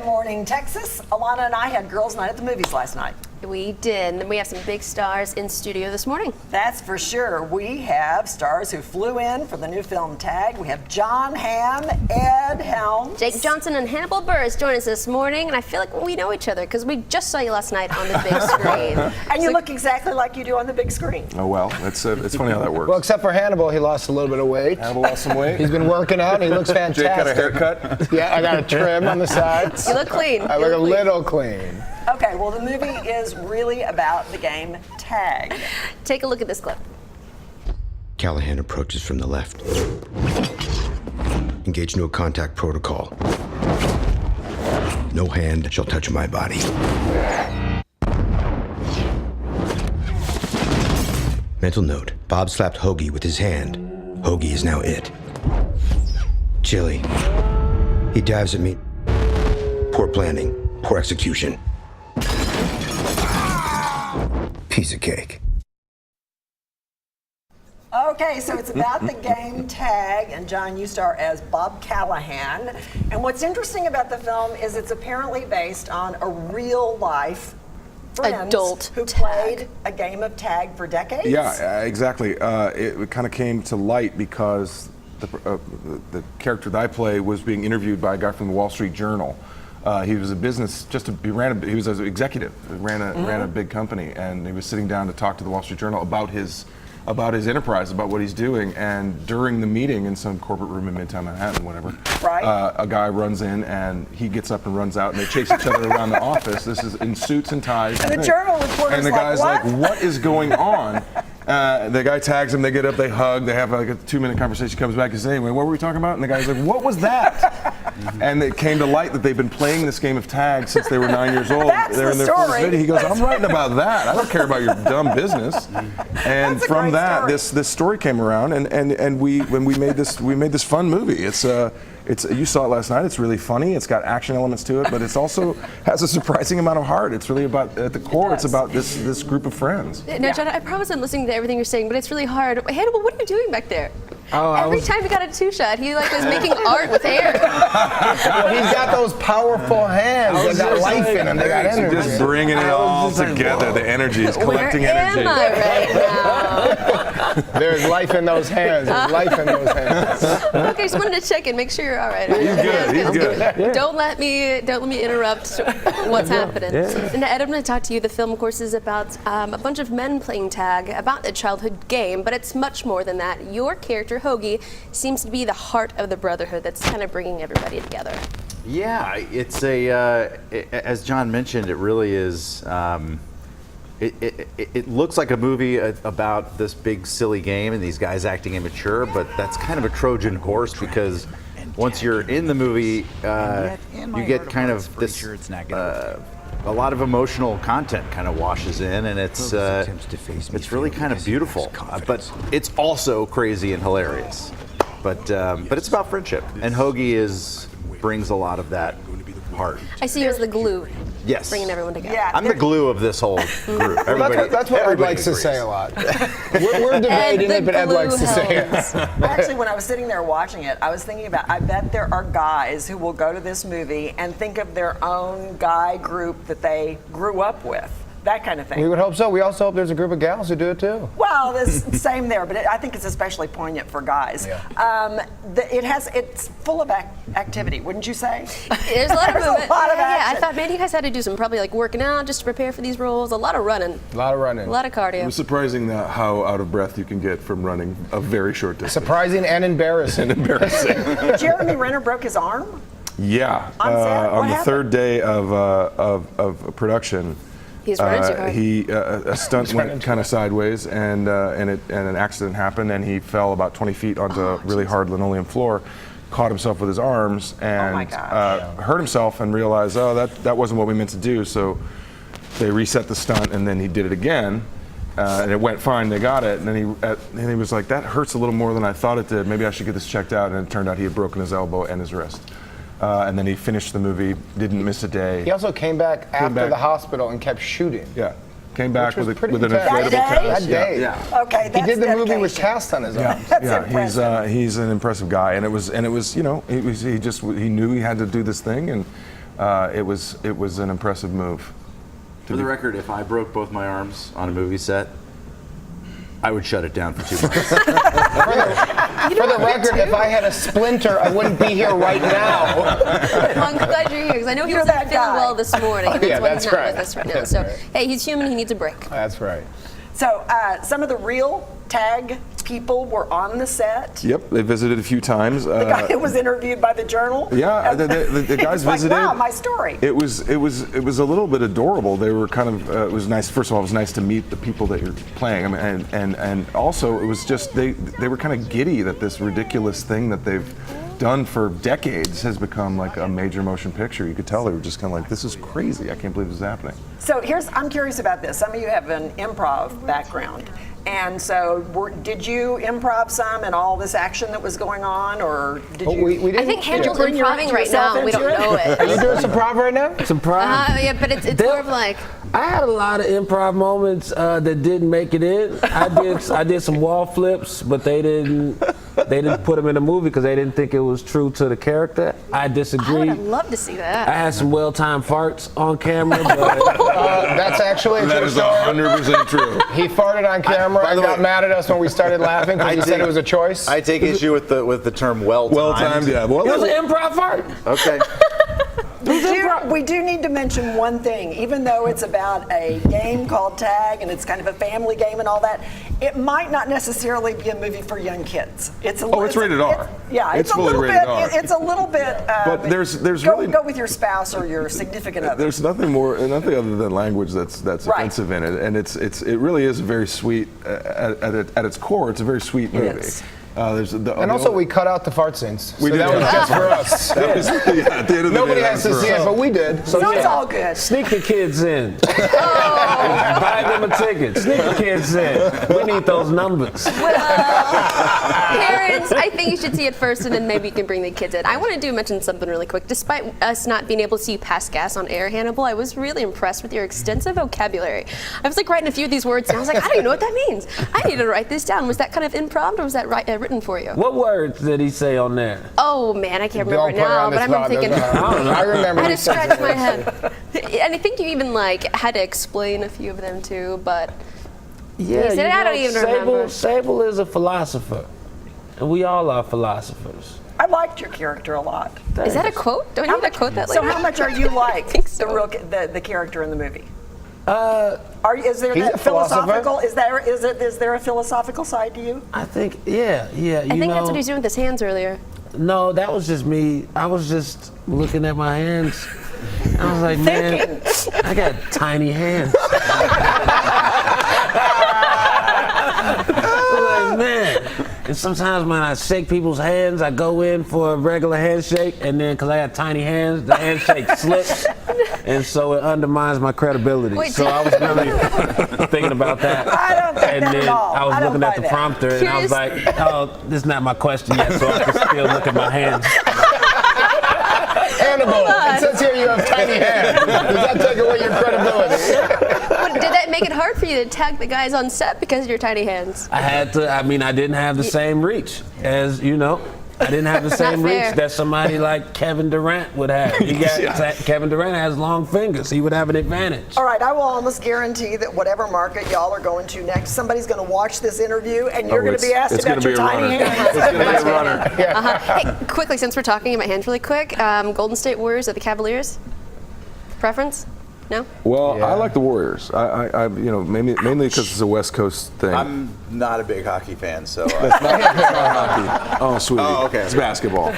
morning, Texas. Alanna and I had girls' night at the movies last night. We did, and we have some big stars in studio this morning. That's for sure. We have stars who flew in for the new film Tag. We have John Hamm, Ed Helms, Jake Johnson and Hannibal Buress join us this morning, and I feel like we know each other because we just saw you last night on the big screen. And you look exactly like you do on the big screen. Oh, well, it's funny how that works. Well, except for Hannibal, he lost a little bit of weight. Hannibal lost some weight. He's been working out, and he looks fantastic. Jake got a haircut. Yeah, I got a trim on the sides. You look clean. I look a little clean. Okay, well, the movie is really about the game Tag. Take a look at this clip. Callahan approaches from the left. Engage no contact protocol. No hand shall touch my body. Mental note, Bob slapped Hoagy with his hand. Hoagy is now it. Chili. He dives at me. Poor planning, poor execution. Piece of cake. Okay, so it's about the game Tag, and John, you star as Bob Callahan. And what's interesting about the film is it's apparently based on a real-life friends adult who tag. played a game of tag for decades. Yeah, exactly. It kind of came to light because the character that I play was being interviewed by a guy from the Wall Street Journal. He was a business, he was an executive, ran a big company, and he was sitting down to talk to the Wall Street Journal about his enterprise, about what he's doing. And during the meeting in some corporate room in Midtown Manhattan, whatever, right. A guy runs in and he gets up and runs out, and they chase each other around the office. This is in suits and ties. And the journal reporter's and the guy's like, what is going on? The guy tags him, they get up, they hug, they have like a 2-minute conversation, comes back and says, anyway, what were we talking about? And the guy's like, what was that? And it came to light that they've been playing this game of tag since they were 9 years old. They're in their first video. He goes, I'm writing about that. I don't care about your dumb business. And from that, this story came around, and we made this fun movie. It's you saw it last night. It's really funny. It's got action elements to it, but it's also has a surprising amount of heart. It's really about, at the core, it's about this group of friends. Now, John, I promise I'm listening to everything you're saying, but it's really hard. Hannibal, what are you doing back there? Oh, Every time he got a two-shot, he was making art with hair. Well, he's got those powerful hands. They got life in them. They got energy. Just bringing it all together. The energy is collecting energy. Where am I right now? There's life in those hands. There's life in those hands. Okay, just wanted to check in, make sure you're all right. He's good. He's good. Yeah. Don't let me interrupt what's happening. Yeah. And Ed, I'm going to talk to you. The film, of course, is about a bunch of men playing tag, about a childhood game, but it's much more than that. Your character, Hoagy, seems to be the heart of the brotherhood that's kind of bringing everybody together. Yeah, it's as John mentioned, it really is. It looks like a movie about this big silly game and these guys acting immature, but that's kind of a Trojan horse because once you're in the movie, you get kind of this. A lot of emotional content kind of washes in, and it's really kind of beautiful. But it's also crazy and hilarious. But it's about friendship, and Hoagy brings a lot of that heart. I see you as the glue. Yes. Bringing everyone together. Yeah, I'm the glue of this whole group. That's what Ed likes to say a lot. We're debating it, but Ed likes to say it. Actually, when I was sitting there watching it, I was thinking about, I bet there are guys who will go to this movie and think of their own guy group that they grew up with. That kind of thing. We would hope so. We also hope there's a group of gals who do it too. Well, same there, but I think it's especially poignant for guys. Yeah. It's full of activity, wouldn't you say? There's a lot of There's a movement. lot of Yeah, action. I thought maybe you guys had to do some probably like working out just to prepare for these roles. A lot of running. A lot of running. A lot of cardio. It was surprising how out of breath you can get from running a very short distance. Surprising and embarrassing. Jeremy Renner broke his arm? Yeah. On set? What On the happened? third day of production. He's running too hard. A stunt went kind of sideways, and an accident happened, and he fell about 20 feet onto a really hard linoleum floor, caught himself with his arms, and hurt himself, and realized, that wasn't what we meant to do. So they reset the stunt, and then he did it again, and it went fine. They got it, and then he was like, that hurts a little more than I thought it did. Maybe I should get this checked out. And it turned out he had broken his elbow and his wrist. And then he finished the movie, didn't miss a day. He also came back after the hospital and kept shooting. Yeah, came back with an impressive. inflatable That cast. day? Yeah. Okay, that's He did the movie with dedication. cast on his arm. That's impressive. He's an impressive guy, and it was he knew he had to do this thing, and it was an impressive move. For the record, if I broke both my arms on a movie set, I would shut it down for 2 months. For the record, if I had a splinter, I wouldn't be here right now. Well, I'm glad you're here because I know he You're wasn't that feeling guy. well this morning. And Yeah, why that's he's not right. with us right now. That's So, right. hey, he's human. He needs a break. That's right. So some of the real tag people were on the set. Yep, they visited a few times. The guy who was interviewed by the Journal. Yeah, the guys It's like, visited. wow, my story. It was a little bit adorable. They were kind of it was nice. First of all, it was nice to meet the people that you're playing. I mean, and also it was just they were kind of giddy that this ridiculous thing that they've done for decades has become like a major motion picture. You could tell they were just kind of like, this is crazy. I can't believe this is happening. So I'm curious about this. Some of you have an improv background. And so did you improv some in all this action that was going on, or did you? We didn't, I think Handel's bring improving right now, and we don't know it. Are you doing some prov right now? Some pride. Yeah, but it's more of like, I had a lot of improv moments that didn't make it in. I did some wall flips, but they didn't put them in the movie because they didn't think it was true to the character. I I would disagree. have loved to see I that. had some well-timed farts on camera, but That's actually a That true is story. 100% true. He farted on camera by and the got way- mad at us when we started laughing because he said it was a choice. I take issue with the term well-timed. Well timed, yeah. it was Well, an improv fart. Okay. We do need to mention one thing. Even though it's about a game called Tag and it's kind of a family game and all that, it might not necessarily be a movie for young kids. It's rated R. It's It's a fully little rated bit. R. It's a little bit. But there's go, really go with your spouse or your significant other. There's nothing other than language that's Right. offensive in it, and it really is a very sweet at its core. It's a very sweet movie. is. And also, we cut out the fart scenes. We so did. that was just for us. That was, yeah, at the end of the Nobody day, has that to was see for it, us. but we did. So it's all good. Sneak the kids in. Buy them a ticket. Sneak the kids in. We need those numbers. Parents, I think you should see it first, and then maybe you can bring the kids in. I want to mention something really quick. Despite us not being able to see you pass gas on air, Hannibal, I was really impressed with your extensive vocabulary. I was like writing a few of these words, and I was like, I don't even know what that means. I need to write this down. Was that kind of improv, or was that written for you? What words did he say on there? Oh man, I can't remember Don't put her now, on but the I'm spot. thinking. I remember. I had he to said scratch that. my head. And I think you even had to explain a few of them too, but Yeah, He said, I don't even remember. Sable is a philosopher, and we all are philosophers. I liked your character a lot. is that a quote? Don't you have to quote that So later? how much are you like think so. the character in the movie? Is there He's that a philosopher. philosophical? Is there a philosophical side to you? I think, yeah. I think that's what he's doing with his hands earlier. No, that was just me. I was just looking at my hands. I was like, man, I got tiny hands. I was like, man. And sometimes when I shake people's hands, I go in for a regular handshake, and then because I got tiny hands, the handshake slips, and so it undermines my credibility. Wait, so I was really thinking about that. I don't think And that then at all. I was I don't looking at buy the that. prompter, and I was like, oh, this is not my question yet, so I can still look at my hands. Hannibal, it says here you have tiny hands. Does that take away your credibility? Did that make it hard for you to tag the guys on set because of your tiny hands? I had to, I didn't have the same reach as, I didn't have the same Not fair. reach that somebody like Kevin Durant would have. Kevin Durant has long fingers. He would have an advantage. All right, I will almost guarantee that whatever market y'all are going to next, somebody's going to watch this interview and you're going to be asked it's about gonna your be a tiny runner. hands. It's gonna be a runner. Hey, quickly, since we're talking about hands really quick, Golden State Warriors or the Cavaliers? Preference? No? Well, Yeah. I like the Warriors. I mainly because it's a West Coast thing. I'm not a big hockey fan, so It's not hockey. Oh, sweetie. Oh, okay. It's basketball.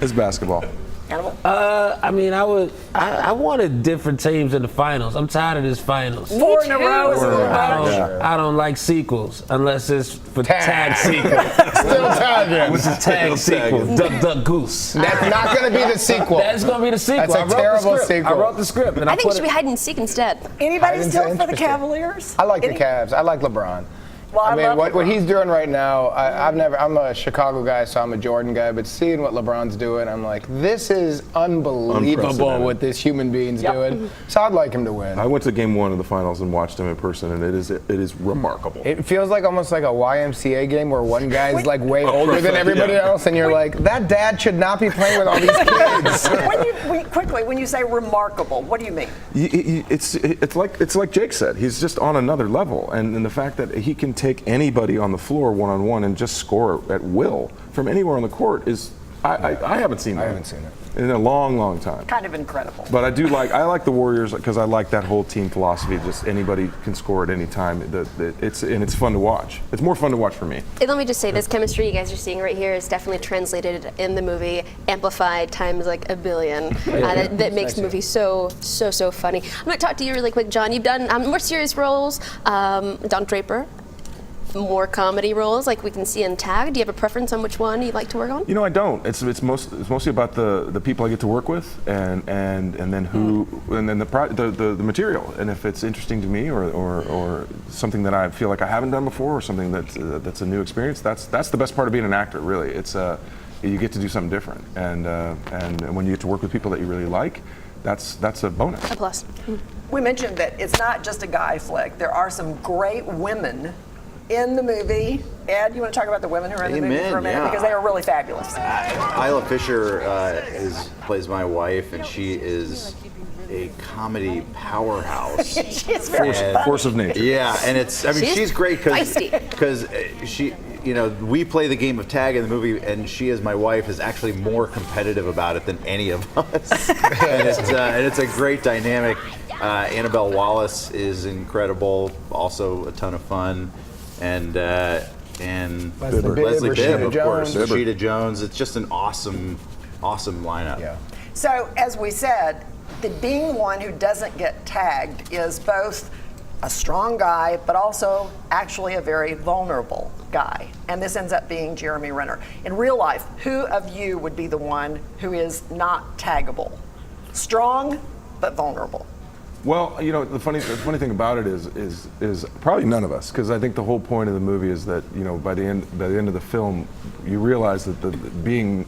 It's basketball. Hannibal? I wanted different teams in the finals. I'm tired of this finals. 4 in a row is a little much. I don't like sequels unless it's for tag sequel. Still tagging. What's a tag sequel? Duck, Duck, Goose. That's not going to be the sequel. That's gonna be the sequel. That's a I wrote terrible the script. sequel. I wrote the script, and I think it put should be hide and seek instead. Anybody Titans still are for the interesting. Cavaliers? I like the Cavs. I like LeBron. Well, I mean, love what LeBron. he's doing right now, I'm a Chicago guy, so I'm a Jordan guy, but seeing what LeBron's doing, I'm like, this is unbelievable Unprecedented. what this human being's Yep. doing. So I'd like him to win. I went to game 1 of the finals and watched him in person, and it is remarkable. It feels like almost like a YMCA game where one guy's like way older than everybody else, and you're like, that dad should not be playing with all these kids. When you say remarkable, what do you mean? It's like Jake said. He's just on another level, and the fact that he can take anybody on the floor one-on-one and just score at will from anywhere on the court is. I haven't seen that. I haven't seen it in a long, long time. Kind of incredible. But I like the Warriors because I like that whole team philosophy. Just anybody can score at any time. It's fun to watch. It's more fun to watch for me. And let me just say, this chemistry you guys are seeing right here is definitely translated in the movie, amplified times like a billion. That makes the movie so funny. I'm going to talk to you really quick, John. You've done more serious roles. Don Draper. More comedy roles, like we can see in Tag. Do you have a preference on which one you'd like to work on? You know, I don't. It's mostly about the people I get to work with, and then the material, and if it's interesting to me or something that I feel like I haven't done before, or something that's a new experience. That's the best part of being an actor, really. It's you get to do something different, and when you get to work with people that you really like, that's a bonus. A plus. We mentioned that it's not just a guy flick. There are some great women in the movie. Ed, you want to talk about the women who are in the movie for a minute? Yeah. Because they are really fabulous. Isla Fisher plays my wife, and she is a comedy powerhouse. She's very Force of nature. Yeah, and she's great feisty. because she, we play the game of tag in the movie, and she, as my wife, is actually more competitive about it than any of us. and it's a great dynamic. Annabelle Wallace is incredible, also a ton of fun. And Leslie Bibb, of course, Rashida Jones. It's just an awesome lineup. Yeah. So, as we said, being one who doesn't get tagged is both a strong guy, but also actually a very vulnerable guy. And this ends up being Jeremy Renner. In real life, who of you would be the one who is not taggable? Strong, but vulnerable. Well, the funny thing about it is probably none of us, because I think the whole point of the movie is that by the end of the film, you realize that being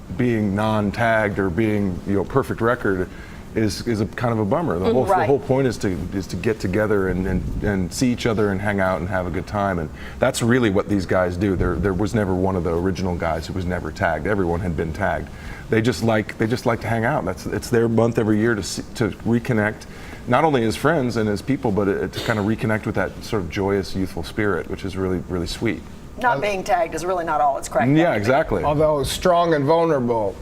non-tagged or being perfect record is a kind of a bummer. The whole point is to get together and see each other and hang out and have a good time, and that's really what these guys do. There was never one of the original guys who was never tagged. Everyone had been tagged. They just like to hang out. It's their month every year to reconnect. Not only as friends and as people, but to kind of reconnect with that sort of joyous, youthful spirit, which is really, really sweet. Not being tagged is really not all it's cracked Yeah, up to be. exactly. Although strong and vulnerable,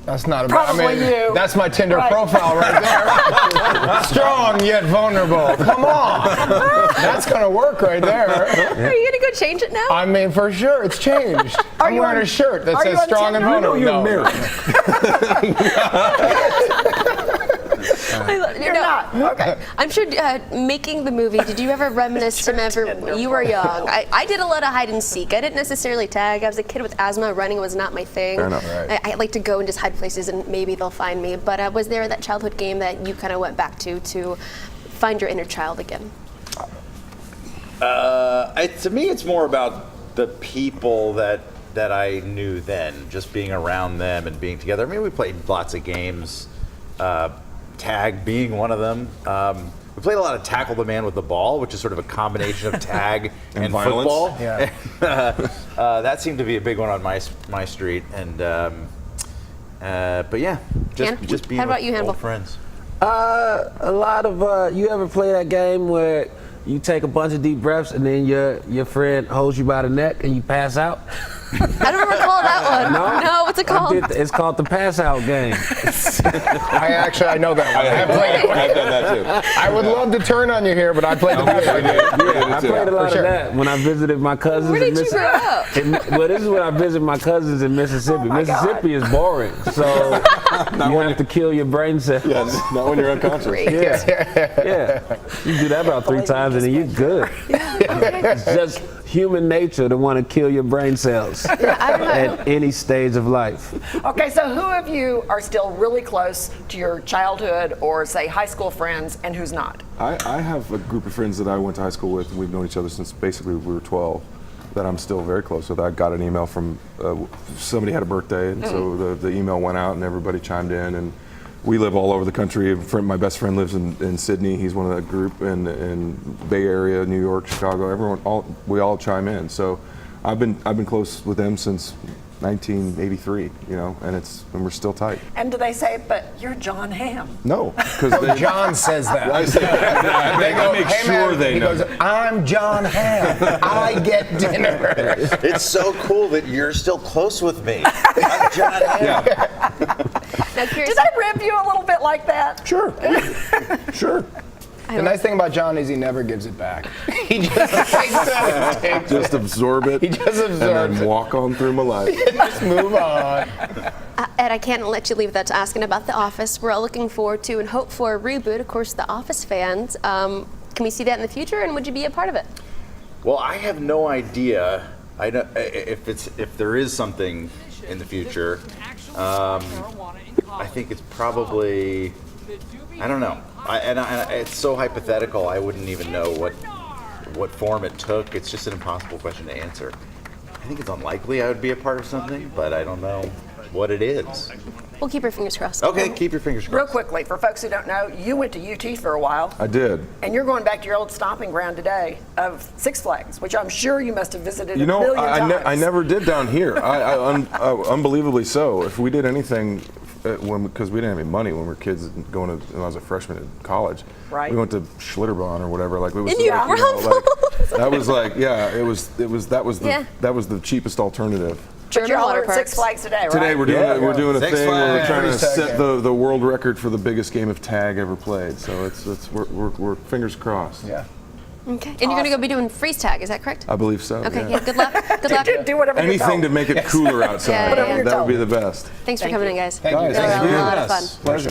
that's not about. Probably you. That's my Tinder Right. profile right there. Strong yet vulnerable. Come on, that's gonna work right there. Are you gonna go change it now? I mean, for sure, it's changed. I'm you wearing on- a shirt that are you says on strong and Tinder? vulnerable. You're married. You're not. Okay. I'm sure making the movie, did you ever reminisce whenever you were young? I did a lot of hide and seek. I didn't necessarily tag. I was a kid with asthma. Running was not my thing. Fair enough. Right. I like to go and just hide places and maybe they'll find me. But was there that childhood game that you kind of went back to find your inner child again? To me, it's more about the people that I knew then, just being around them and being together. I mean, we played lots of games, tag being one of them. We played a lot of tackle the man with the ball, which is sort of a combination of tag and violence. football. Yeah. That seemed to be a big one on my street. And but yeah, just being How about with you, Hannibal? old friends. A lot of you ever play that game where you take a bunch of deep breaths and then your friend holds you by the neck and you pass out? I don't recall that one. No, what's it called? It's called the pass out game. I know that one. I played it. I've done that too. I would love to turn on you here, but I played the pass out game. Yeah, I played a lot sure. of that when I visited my cousins. Where in did you grow up? Well, this is when I visited my cousins in Mississippi. my Mississippi is boring, so you have to kill your brain cells. Not when you're unconscious. Yeah. You do that about 3 times and then you're good. It's just human nature to want to kill your brain cells I don't know. at any stage of life. Okay, so who of you are still really close to your childhood or, say, high school friends, and who's not? I have a group of friends that I went to high school with, and we've known each other since basically we were 12. that I'm still very close with. I got an email from somebody had a birthday, and so the email went out, and everybody chimed in. And we live all over the country. My best friend lives in Sydney. He's one of that group in Bay Area, New York, Chicago. We all chime in. So I've been close with them since 1983, and we're still tight. And do they say, but you're John Hamm? No, because John says that. I say that. I make "Hey, sure man," they he know. goes, "I'm John Hamm. I get dinner." It's so cool that you're still close with me. I'm John Hamm. Yeah, Now, curious, Did I rib you a little bit like that? sure, sure. The nice thing about John is he never gives it back. He just takes Just absorb it. He just absorbs and then it. walk on through my life. Just move on. Ed, I can't let you leave without asking about The Office. We're all looking forward to and hope for a reboot. Of course, The Office fans. Can we see that in the future, and would you be a part of it? Well, I have no idea. I don't, if there is something in the future. I think it's probably. I don't know. It's so hypothetical. I wouldn't even know what form it took. It's just an impossible question to answer. I think it's unlikely I would be a part of something, but I don't know what it is. We'll keep our fingers crossed. Okay, keep your fingers crossed. Real quickly, for folks who don't know, you went to UT for a while, I did. and you're going back to your old stomping ground today of Six Flags, which I'm sure you must have visited You a know, million times. I never did down here. Unbelievably so. If we did anything, because we didn't have any money when we were kids when I was a freshman in college. Right. We went to Schlitterbahn or whatever. Like it was. In New like, York. that was like, yeah. That was Yeah. the cheapest alternative. But you're German all water at Six parks. Flags today, right? Today we're doing a Six thing where we're Flags. trying to Freeze tag set the world record for the biggest game of tag ever played. So we're fingers crossed. Yeah. Okay. And you're going to go be doing freeze tag, is that correct? I believe so. Okay, yeah. yeah, good luck. Good luck. Do whatever you're Anything told. to make it cooler outside. Yeah, yeah, yeah. Whatever you're That would be told. the best. Thanks for Thank coming you. in, guys. Thank you. Guys, That was thank a you. lot of fun. Pleasure.